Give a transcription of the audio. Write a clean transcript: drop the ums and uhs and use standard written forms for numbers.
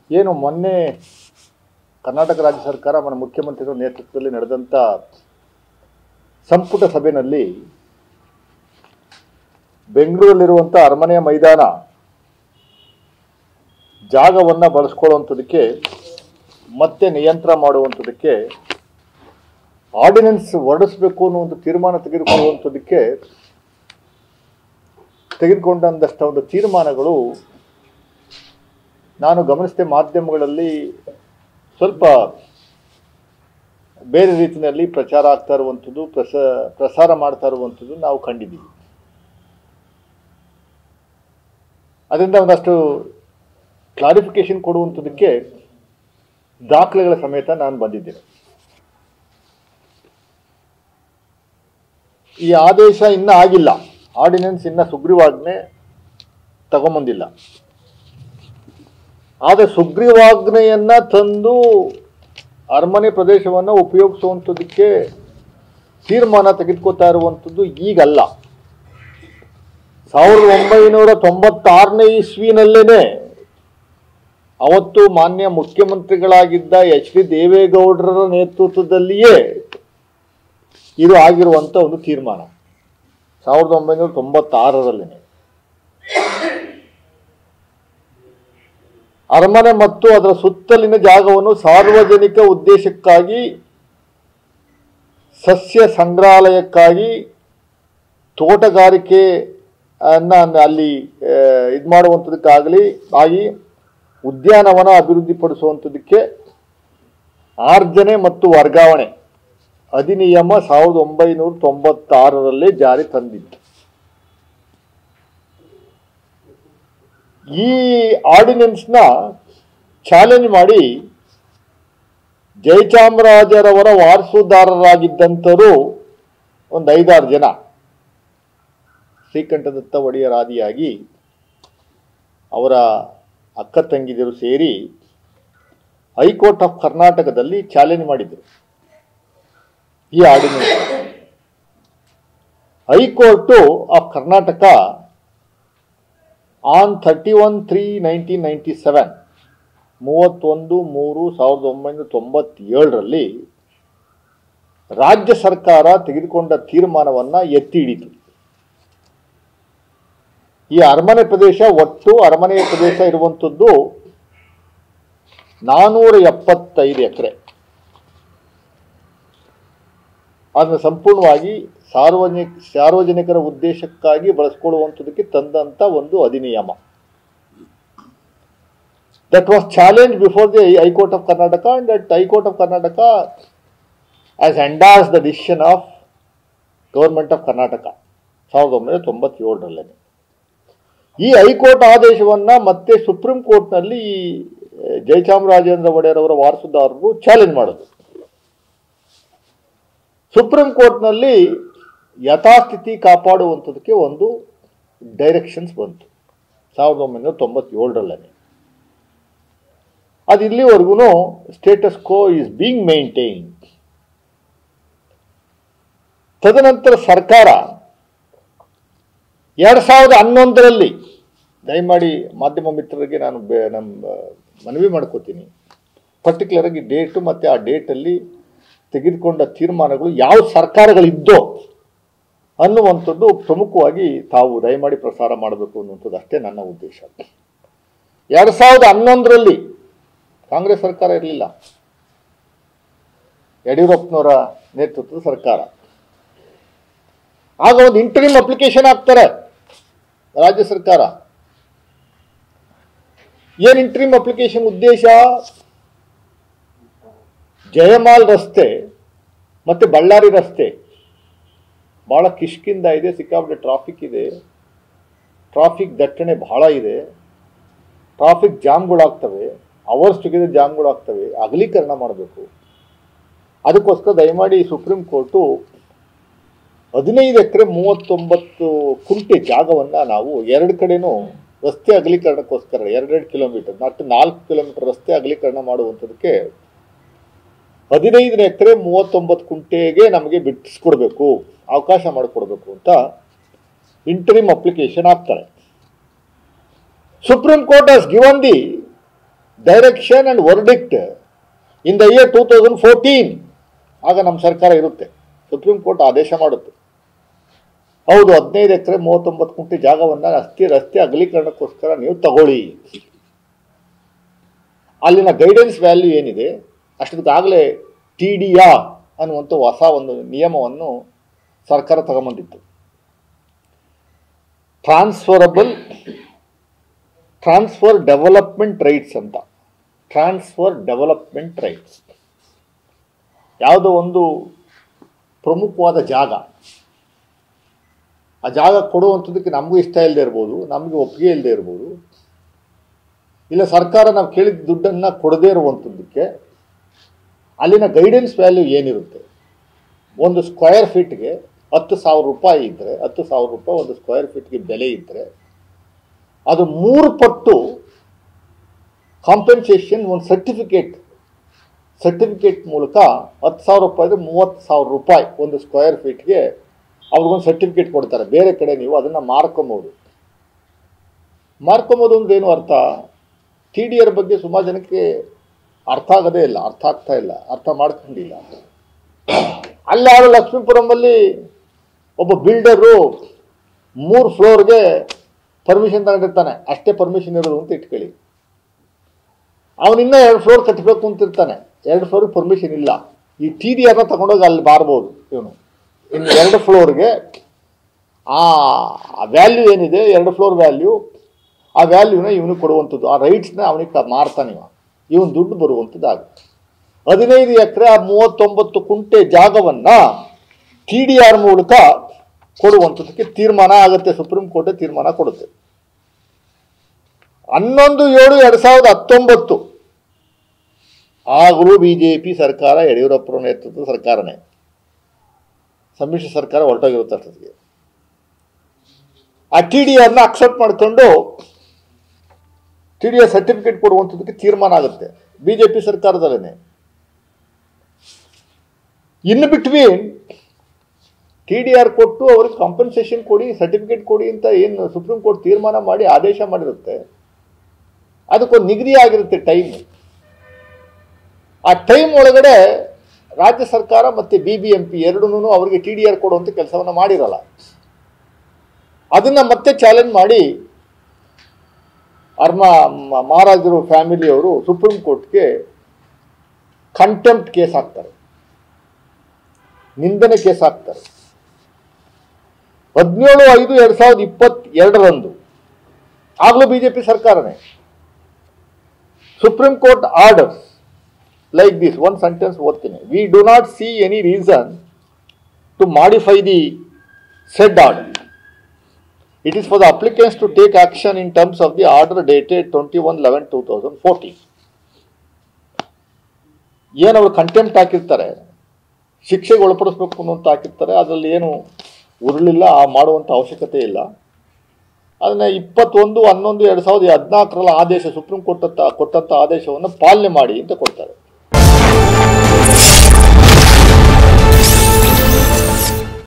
ಏನು ಮೊನ್ನೆ ಕರ್ನಾಟಕ ರಾಜ್ಯ ಸರ್ಕಾರ మన ಮುಖ್ಯಮಂತ್ರಿಗಳ ನೇತೃತ್ವದಲ್ಲಿ ನಡೆದಂತ ಸಂಪುಟ ಸಭೆಯಲ್ಲಿ ಬೆಂಗಳೂರಲ್ಲಿರುವಂತ ಅರಮನೆಯ ಮೈದಾನ ಜಾಗವನ್ನ ಬಳಸಿಕೊಳ್ಳುವಂತದಕ್ಕೆ ಮತ್ತೆ ನಿಯಂತ್ರಣ ಮಾಡುವಂತದಕ್ಕೆ ಆರ್ಡಿನೆನ್ಸ್ ಹೊರಡಿಸಬೇಕು ಅನ್ನೋ ಒಂದು ತೀರ್ಮಾನ ತೆಗೆದುಕೊಳ್ಳುವಂತದಕ್ಕೆ ತೆಗೆದುಕೊಂಡಂತ ಒಂದು ತೀರ್ಮಾನಗಳು ನಾನು ಗಮನಿಸಿದ ಮಾಧ್ಯಮಗಳಲ್ಲಿ ಸ್ವಲ್ಪ ಬೇರೆ ರೀತಿಯಲ್ಲಿ ಪ್ರಚಾರ ಆಗ್ತಾ ಇರುವಂತದ್ದು ಪ್ರಸಾರ ಮಾಡ್ತಾ ಇರುವಂತದ್ದು ನಾವು ಕಂಡಿದ್ದೀವಿ. ಅದರಿಂದ ಒಂದಷ್ಟು ಕ್ಲಾರಿಫಿಕೇಶನ್ ಕೊಡುವಂತದಕ್ಕೆ ದಾಖಲೆಗಳ ಸಮೇತ ನಾನು ಬಂದಿದ್ದೇನೆ. ಈ ಆದೇಶ ಇನ್ನ ಆಗಿಲ್ಲ, ಆರ್ಡಿನೆನ್ಸ್ ಇನ್ನ ಸುಗ್ರೀವಾಜ್ಞೆ ತಗೊಂಬಂದಿಲ್ಲ. ಆದರೆ ಸುಗ್ರೀವಾಜ್ಞೆಯನ್ನ ತಂದು ಅರಮನೆ ಪ್ರದೇಶವನ್ನು ಉಪಯೋಗಿಸುವಂಥದ್ದಕ್ಕೆ ತೀರ್ಮಾನ ತೆಗೆದುಕೊತಾ ಇರುವಂಥದ್ದು ಈಗಲ್ಲ. 1996ನೇ ಇಸ್ವಿನಲ್ಲೇನೆ ಅವತ್ತು ಮಾನ್ಯ ಮುಖ್ಯಮಂತ್ರಿಗಳಾಗಿದ್ದ ಎಚ್.ಡಿ. ದೇವೇಗೌಡರ ನೇತೃತ್ವದಲ್ಲಿಯೇ ಇದು ಆಗಿರುವಂಥ ಒಂದು ತೀರ್ಮಾನ 1996ರಲ್ಲೇನೆ. ಅರಮನೆ ಮತ್ತು ಅದರ ಸುತ್ತಲಿನ ಜಾಗವನ್ನು ಸಾರ್ವಜನಿಕ ಉದ್ದೇಶಕ್ಕಾಗಿ, ಸಸ್ಯ ಸಂಗ್ರಹಾಲಯಕ್ಕಾಗಿ, ತೋಟಗಾರಿಕೆ ಅಲ್ಲಿ ಇದು ಮಾಡುವಂಥದಕ್ಕಾಗಲಿ ಆಗಿ ಉದ್ಯಾನವನ ಅಭಿವೃದ್ಧಿಪಡಿಸುವಂಥದಕ್ಕೆ ಆರ್ಜನೆ ಮತ್ತು ವರ್ಗಾವಣೆ ಅಧಿನಿಯಮ 1996ರಲ್ಲೇ ಜಾರಿ ತಂದಿತ್ತು. ಈ ಆರ್ಡಿನೆನ್ಸ್ನ ಚಾಲೆಂಜ್ ಮಾಡಿ ಜಯಚಾಮರಾಜರವರ ವಾರಸುದಾರರಾಗಿದ್ದಂಥವರು ಒಂದು 5-6 ಜನ ಶ್ರೀಕಂಠದತ್ತ ಒಡೆಯರಾದಿಯಾಗಿ ಅವರ ಅಕ್ಕ ತಂಗಿದರು ಸೇರಿ ಹೈಕೋರ್ಟ್ ಆಫ್ ಕರ್ನಾಟಕದಲ್ಲಿ ಚಾಲೆಂಜ್ ಮಾಡಿದರು ಈ ordinance. High court of Karnataka on 31/3/1997 31/3/1997ರಲ್ಲಿ ರಾಜ್ಯ ಸರ್ಕಾರ ತೆಗೆದುಕೊಂಡ ತೀರ್ಮಾನವನ್ನು ಎತ್ತಿ ಹಿಡಿತು. ಈ ಅರಮನೆ ಪ್ರದೇಶ, ಒಟ್ಟು ಅರಮನೆಯ ಪ್ರದೇಶ ಇರುವಂಥದ್ದು 475 ಎಕರೆ. ಅದನ್ನು ಸಂಪೂರ್ಣವಾಗಿ ಸಾರ್ವಜನಿಕರ ಉದ್ದೇಶಕ್ಕಾಗಿ ಬಳಸಿಕೊಳ್ಳುವಂಥದಕ್ಕೆ ತಂದಂತ ಒಂದು ಅಧಿನಿಯಮ. That was challenge before the high court of Karnataka and that high court of Karnataka as endorse the decision of government of Karnataka 1997ರಲ್ಲೇ. ಈ ಹೈಕೋರ್ಟ್ ಆದೇಶವನ್ನ ಮತ್ತೆ ಸುಪ್ರೀಂ ಕೋರ್ಟ್ನಲ್ಲಿ ಜಯಚಾಮರಾಜೇಂದ್ರ ಒಡೆಯರ್ ಅವರ ವಾರಸುದಾರರು ಚಾಲೆಂಜ್ ಮಾಡಿದ್ರು. ಸುಪ್ರೀಂ ಕೋರ್ಟ್ನಲ್ಲಿ ಯಥಾಸ್ಥಿತಿ ಕಾಪಾಡುವಂಥದಕ್ಕೆ ಒಂದು ಡೈರೆಕ್ಷನ್ಸ್ ಬಂತು 1997ರಲ್ಲೇ. ಅದು ಇಲ್ಲಿವರೆಗೂ status quo is being maintain. ತದನಂತರ ಸರ್ಕಾರ 2011ರಲ್ಲಿ, ದಯಮಾಡಿ ಮಾಧ್ಯಮ ಮಿತ್ರರಿಗೆ ನಾನು ಮನವಿ ಮಾಡ್ಕೋತೀನಿ, ಪರ್ಟಿಕ್ಯುಲರ್ ಆಗಿ ಡೇಟು ಮತ್ತು ಆ ಡೇಟಲ್ಲಿ ತೆಗೆದುಕೊಂಡ ತೀರ್ಮಾನಗಳು ಯಾವ ಸರ್ಕಾರಗಳಿದ್ದೋ ಅನ್ನುವಂಥದ್ದು ಪ್ರಮುಖವಾಗಿ ತಾವು ದಯಮಾಡಿ ಪ್ರಸಾರ ಮಾಡಬೇಕು ಅನ್ನುವಂಥದ್ದು ಅಷ್ಟೇ ನನ್ನ ಉದ್ದೇಶ. 2011ರಲ್ಲಿ ಕಾಂಗ್ರೆಸ್ ಸರ್ಕಾರ ಇರಲಿಲ್ಲ, ಯಡಿಯೂರಪ್ಪನವರ ನೇತೃತ್ವದ ಸರ್ಕಾರ. ಆಗ ಒಂದು ಇಂಟರಿಮ್ ಅಪ್ಲಿಕೇಶನ್ ಹಾಕ್ತಾರೆ ರಾಜ್ಯ ಸರ್ಕಾರ. ಏನು ಇಂಟರಿಮ್ ಅಪ್ಲಿಕೇಶನ್ ಉದ್ದೇಶ? ಜಯಮಾಲ್ ರಸ್ತೆ ಮತ್ತು ಬಳ್ಳಾರಿ ರಸ್ತೆ ಭಾಳ ಕಿಷ್ಕಿಂದ ಇದೆ, ಸಿಕ್ಕಾಪಟ್ಟೆ ಟ್ರಾಫಿಕ್ ಇದೆ, ಟ್ರಾಫಿಕ್ ದಟ್ಟಣೆ ಭಾಳ ಇದೆ, ಟ್ರಾಫಿಕ್ ಜಾಮ್ಗಳಾಗ್ತವೆ, ಅವರ್ಸ್ ಟುಗೆದರ್ ಜಾಮ್ಗಳಾಗ್ತವೆ, ಅಗಲೀಕರಣ ಮಾಡಬೇಕು. ಅದಕ್ಕೋಸ್ಕರ ದಯಮಾಡಿ ಸುಪ್ರೀಂ ಕೋರ್ಟು 15 ಎಕರೆ 39 ಕುಂಟೆ ಜಾಗವನ್ನು ನಾವು ಎರಡು ಕಡೆನೂ ರಸ್ತೆ ಅಗಲೀಕರಣಕ್ಕೋಸ್ಕರ 2 ಕಿಲೋಮೀಟರ್, 4 ಕಿಲೋಮೀಟರ್ ರಸ್ತೆ ಅಗಲೀಕರಣ ಮಾಡುವಂಥದಕ್ಕೆ 15 ಎಕರೆ 39 ಕುಂಟೆಗೆ ನಮಗೆ ಬಿಟ್ಟಿಸ್ಕೊಡ್ಬೇಕು, ಅವಕಾಶ ಮಾಡಿಕೊಡ್ಬೇಕು ಅಂತ ಇಂಟರಿಮ್ ಅಪ್ಲಿಕೇಶನ್ ಹಾಕ್ತಾರೆ. Supreme Court has given the direction and verdict in the year 2014. ಆಗ ನಮ್ಮ ಸರ್ಕಾರ ಇರುತ್ತೆ. ಸುಪ್ರೀಂ ಕೋರ್ಟ್ ಆದೇಶ ಮಾಡುತ್ತೆ, ಹೌದು 15 ಎಕರೆ 39 ಗುಂಟೆ ಜಾಗವನ್ನು ರಸ್ತೆ ಅಗಲೀಕರಣಕ್ಕೋಸ್ಕರ ನೀವು ತಗೊಳ್ಳಿ. ಅಲ್ಲಿನ ಗೈಡೆನ್ಸ್ ವ್ಯಾಲ್ಯೂ ಏನಿದೆ ಅಷ್ಟೊತ್ತಿಗಾಗಲೇ TDR ಅನ್ನುವಂಥ ಹೊಸ ಒಂದು ನಿಯಮವನ್ನು ಸರ್ಕಾರ ತಗೊಂಬಂದಿತ್ತು. ಟ್ರಾನ್ಸ್ಫರ್ ಡೆವಲಪ್ಮೆಂಟ್ ರೈಟ್ಸ್ ಅಂತ. ಟ್ರಾನ್ಸ್ಫರ್ ಡೆವಲಪ್ಮೆಂಟ್ ರೈಟ್ಸ್ ಯಾವುದೋ ಒಂದು ಪ್ರಮುಖವಾದ ಜಾಗ, ಆ ಜಾಗ ಕೊಡುವಂಥದ್ದಕ್ಕೆ ನಮಗೂ ಇಷ್ಟ ಇಲ್ಲದೆ ಇರ್ಬೋದು, ನಮಗೆ ಒಪ್ಪಿಗೆ ಇಲ್ಲದೆ ಇರ್ಬೋದು, ಇಲ್ಲ ಸರ್ಕಾರ ನಾವು ಕೇಳಿದ ದುಡ್ಡನ್ನು ಕೊಡದೇ ಇರುವಂಥದ್ದಕ್ಕೆ ಅಲ್ಲಿನ ಗೈಡೆನ್ಸ್ ವ್ಯಾಲ್ಯೂ ಏನಿರುತ್ತೆ, ಒಂದು ಸ್ಕ್ವೇರ್ ಫೀಟ್ಗೆ 10,000 ರೂಪಾಯಿ ಇದ್ದರೆ, 10,000 ರೂಪಾಯಿ ಒಂದು ಸ್ಕ್ವೇರ್ ಫೀಟ್ಗೆ ಬೆಲೆ ಇದ್ದರೆ ಅದು 3 ಪಟ್ಟು ಕಾಂಪೆನ್ಸೇಷನ್ ಒಂದು ಸರ್ಟಿಫಿಕೇಟ್ ಮೂಲಕ 10,000 ರೂಪಾಯಿಗೆ 30,000 ರೂಪಾಯಿ ಒಂದು ಸ್ಕ್ವೇರ್ ಫೀಟ್ಗೆ ಅವ್ರಿಗೊಂದು ಸರ್ಟಿಫಿಕೇಟ್ ಕೊಡ್ತಾರೆ. ಬೇರೆ ಕಡೆ ನೀವು ಅದನ್ನು ಮಾರ್ಕೊಬೋದು ಅಂದ್ರೆ ಏನು ಅರ್ಥ? TDR ಬಗ್ಗೆ ಸುಮಾರು ಜನಕ್ಕೆ ಅರ್ಥ ಆಗೋದೇ ಇಲ್ಲ, ಅರ್ಥ ಮಾಡ್ಕೊಂಡಿಲ್ಲ. ಅಲ್ಲಿ ಯಾರು ಲಕ್ಷ್ಮೀಪುರಮಲ್ಲಿ ಒಬ್ಬ ಬಿಲ್ಡರು 3 ಫ್ಲೋರ್ಗೆ ಪರ್ಮಿಷನ್ ತಗೊಂಡಿರ್ತಾನೆ, ಅಷ್ಟೇ ಪರ್ಮಿಷನ್ ಇರೋದು ಅಂತ ಇಟ್ಕೊಳ್ಳಿ. ಅವನಿನ್ನ 2 ಫ್ಲೋರ್ ಕಟ್ಟಬೇಕು ಅಂತಿರ್ತಾನೆ, 2 ಫ್ಲೋರ್ಗೆ ಪರ್ಮಿಷನ್ ಇಲ್ಲ. ಈ TDRನ ತಗೊಂಡೋಗಿ ಅಲ್ಲಿ ಮಾರ್ಬೋದು ಇವನು. ಇನ್ನು 2 ಫ್ಲೋರ್ಗೆ ಆ ವ್ಯಾಲ್ಯೂ ಏನಿದೆ, 2 ಫ್ಲೋರ್ ವ್ಯಾಲ್ಯೂ, ಆ ವ್ಯಾಲ್ಯೂನ ಇವನಿಗೆ ಕೊಡುವಂಥದ್ದು, ಆ ರೈಟ್ಸ್ನ ಅವನಿಗೆ ಮಾರ್ತಾನೆ, ಇವನು ದುಡ್ಡು ಬರುವಂಥದ್ದಾಗುತ್ತೆ. 15 ಎಕರೆ 39 ಗುಂಟೆ ಜಾಗವನ್ನು TDR ಮೂಲಕ ಕೊಡುವಂಥದ್ದಕ್ಕೆ ತೀರ್ಮಾನ ಆಗುತ್ತೆ. ಸುಪ್ರೀಂ ಕೋರ್ಟ್ ತೀರ್ಮಾನ ಕೊಡುತ್ತೆ. 11/7/2019 ಆಗಲೂ BJP ಸರ್ಕಾರ, ಯಡಿಯೂರಪ್ಪರ ನೇತೃತ್ವದ ಸರ್ಕಾರನೇ, ಸಮ್ಮಿಶ್ರ ಸರ್ಕಾರ ಹೊರಟೋಗಿರುತ್ತೆ. ಅಷ್ಟೊತ್ತಿಗೆ ಆ TDRನ ಅಕ್ಸೆಪ್ಟ್ ಮಾಡಿಕೊಂಡು TDR ಸರ್ಟಿಫಿಕೇಟ್ ಕೊಡುವಂಥದ್ದಕ್ಕೆ ತೀರ್ಮಾನ ಆಗುತ್ತೆ BJP ಸರ್ಕಾರದಲ್ಲೇ. ಇನ್ನು ಬಿಟ್ವೀನ್ TDR ಕೊಟ್ಟು ಅವ್ರಿಗೆ ಕಾಂಪನ್ಸೇಷನ್ ಕೊಡಿ, ಸರ್ಟಿಫಿಕೇಟ್ ಕೊಡಿ ಅಂತ ಏನು ಸುಪ್ರೀಂ ಕೋರ್ಟ್ ತೀರ್ಮಾನ ಮಾಡಿ ಆದೇಶ ಮಾಡಿರುತ್ತೆ, ಅದಕ್ಕೊಂದು ನಿಗದಿ ಆಗಿರುತ್ತೆ ಟೈಮ್. ಆ ಟೈಮ್ ಒಳಗಡೆ ರಾಜ್ಯ ಸರ್ಕಾರ ಮತ್ತು BBMP ಎರಡೂ ಅವರಿಗೆ TDR ಕೊಡುವಂಥ ಕೆಲಸವನ್ನು ಮಾಡಿರಲ್ಲ. ಅದನ್ನು ಮತ್ತೆ ಚಾಲೆಂಜ್ ಮಾಡಿ ಮಹಾರಾಜರು ಫ್ಯಾಮಿಲಿಯವರು ಸುಪ್ರೀಂ ಕೋರ್ಟ್ಗೆ ಕಂಟೆಂಪ್ಟ್ ಕೇಸ್ ಹಾಕ್ತಾರೆ, ನಿಂದನೆ ಕೇಸ್ ಹಾಕ್ತಾರೆ. 17/5/2022 ಆಗಲೂ BJP ಸರ್ಕಾರನೇ. Supreme court orders like this, one sentence ಓದ್ತೀನಿ. We do not see any reason to modify the said order. It is for the applicants to take action in terms of the order dated 21/11/2014. ಏನು ಅವರು contempt ಹಾಕಿರ್ತಾರೆ, ಶಿಕ್ಷೆಗೆ ಒಳಪಡಿಸ್ಬೇಕು ಅನ್ನೋಂತ ಹಾಕಿರ್ತಾರೆ, ಅದರಲ್ಲಿ ಏನು ಉರುಳಿಲ್ಲ, ಮಾಡುವಂಥ ಅವಶ್ಯಕತೆ ಇಲ್ಲ. ಅದನ್ನು 21/11/2014 ಆದೇಶ, ಸುಪ್ರೀಂ ಕೋರ್ಟ್ ಕೊಟ್ಟಂಥ ಆದೇಶವನ್ನು ಪಾಲನೆ ಮಾಡಿ ಅಂತ ಕೊಡ್ತಾರೆ.